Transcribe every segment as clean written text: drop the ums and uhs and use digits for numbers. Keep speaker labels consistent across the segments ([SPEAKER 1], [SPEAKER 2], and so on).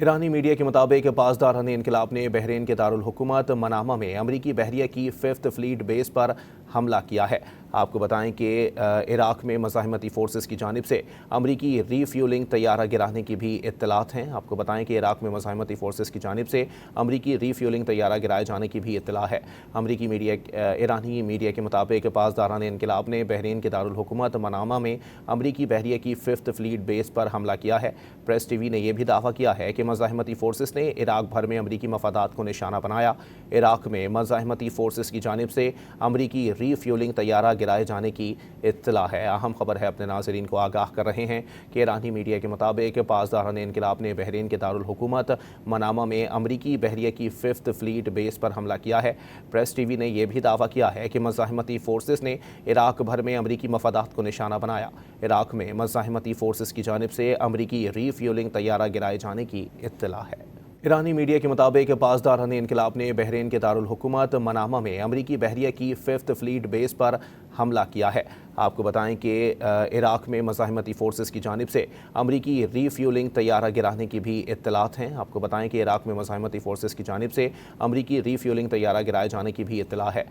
[SPEAKER 1] ईरानी media के मुताबिक पासदारान इनकलाब ने बहरीन के दारुल हुकूमत मनामा में अमरीकी बहरिया की 5th फ्लीट बेस पर हमला किया है। आपको बताएं कि इराक में मज़ाहमती फोर्सेस की जानिब से अमरीकी रीफ्यूलिंग तैयारा गिराने की भी इत्तलात हैं। आपको बताएं कि इराक में मज़ाहमती फोर्सेस की जानिब से अमरीकी रीफ्यूलिंग तैयारा गिराए जाने की भी इत्तला है। ईरानी मीडिया के मुताबिक पासदारान इनकलाब ने बहरीन के दारुल हुकूमत मनामा में अमरीकी बहरिया की 5th फ्लीट बेस पर हमला किया है। प्रेस टीवी ने यह भी दावा किया है कि मज़ाहमती फोर्सेस ने इराक भर में अमरीकी मफादात को निशाना बनाया। इराक में मज़ाहमती फोर्सेस की जानिब से अमरीकी रीफ्यूलिंग तैयारा गिराए जाने की इत्तला है। अहम खबर है, अपने नाज़रीन को आगाह कर रहे हैं कि ईरानी मीडिया के मुताबिक पासदारान इनकलाब ने बहरीन के दारुल हुकूमत मनामा में अमरीकी बहरिया की 5th फ्लीट बेस पर हमला किया है। प्रेस टीवी ने यह भी दावा किया है कि मज़ाहमती फोर्सेस ने इराक भर में अमरीकी मफादात को निशाना बनाया। इराक में मज़ाहमती फोर्सेस की जानिब से अमरीकी रीफ्यूलिंग तैयारा गिराए जाने की इत्तला है। ईरानी मीडिया के मुताबिक पासदारान इनकलाब ने बहरीन के दारुल हुकूमत मनामा में अमरीकी बहरिया की 5th फ्लीट बेस पर हमला किया है। आपको बताएं कि इराक में मज़ाहमती फोर्सेस की जानिब से अमरीकी रीफ्यूलिंग तैयारा गिराने की भी इत्तलात हैं। आपको बताएं कि इराक में मज़ाहमती फोर्सेस की जानिब से अमरीकी रीफ्यूलिंग तैयारा गिराए जाने की भी इत्तला है।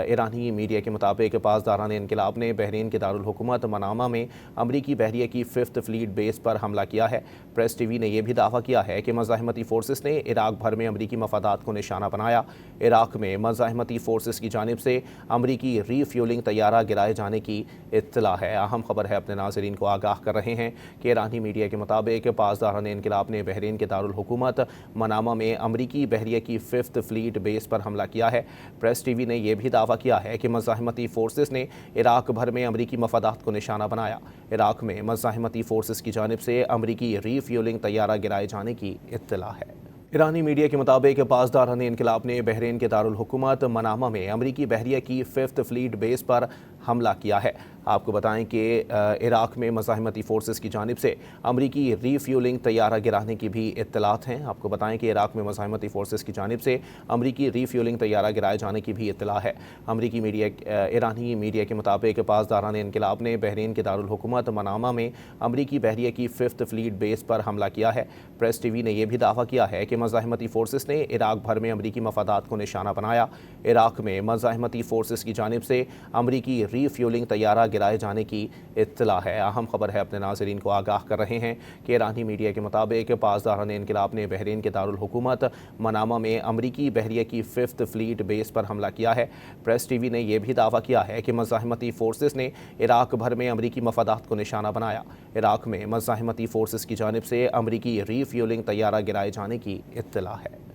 [SPEAKER 1] ईरानी मीडिया के मुताबिक पासदारान इनकलाब ने बहरीन के दारुल हुकूमत मनामा में अमरीकी बहरिया की 5th फ्लीट बेस पर हमला किया है। प्रेस टीवी ने यह भी दावा किया है कि मज़ाहमती फोर्सेस ने इराक भर में अमरीकी मफादात को निशाना बनाया। इराक में मज़ाहमती फोर्सेस की जानिब से अमरीकी रीफ्यूलिंग तैयारा गिराए जाने की इत्तला है। अहम खबर है, अपने नाज़रीन को आगाह कर रहे हैं कि ईरानी मीडिया के मुताबिक पासदारान इनकलाब ने बहरीन के दारुल हुकूमत मनामा में अमरीकी बहरिया की 5th फ्लीट बेस पर हमला किया है। प्रेस टीवी ने यह भी दावा किया है कि मज़ाहमती फोर्सेस ने इराक भर में अमरीकी मफादात को निशाना बनाया। इराक में मज़ाहमती फोर्सेस की जानिब से अमरीकी रीफ्यूलिंग तैयारा गिराए जाने की इत्तला है। ईरानी मीडिया के मुताबिक पासदारान इनकलाब ने बहरीन के दारुल हुकूमत मनामा में अमरीकी बहरिया की 5th फ्लीट बेस पर हमला किया है। आपको बताएं कि इराक में मज़ाहमती फोर्सेस की जानिब से अमरीकी रीफ्यूलिंग तैयारा गिराने की भी इत्तलात हैं। आपको बताएं कि इराक में मज़ाहमती फोर्सेस की जानिब से अमरीकी रीफ्यूलिंग तैयारा गिराए जाने की भी इत्तला है। ईरानी मीडिया के मुताबिक पासदारान इनकलाब ने बहरीन के दारुल हुकूमत मनामा में अमरीकी बहरिया की 5th फ्लीट बेस पर हमला किया है। प्रेस टीवी ने यह भी दावा किया है कि मज़ाहमती फोर्सेस ने इराक भर में अमरीकी मफादात को निशाना बनाया। इराक में मज़ाहमती फोर्सेस की जानिब से अमरीकी रीफ्यूलिंग तैयारा गिराए जाने की इत्तला है। अहम खबर है, अपने नाज़रीन को आगाह कर रहे हैं कि ईरानी मीडिया के मुताबिक पासदारान इनकलाब ने बहरीन के दारुल हुकूमत मनामा में अमरीकी बहरिया की 5th फ्लीट बेस पर हमला किया है। प्रेस टीवी ने यह भी दावा किया है कि मज़ाहमती फोर्सेस ने इराक भर में अमरीकी मफादात को निशाना बनाया। इराक में मज़ाहमती फोर्सेस की जानिब से अमरीकी रीफ्यूलिंग तैयारा गिराए जाने की इत्तला है।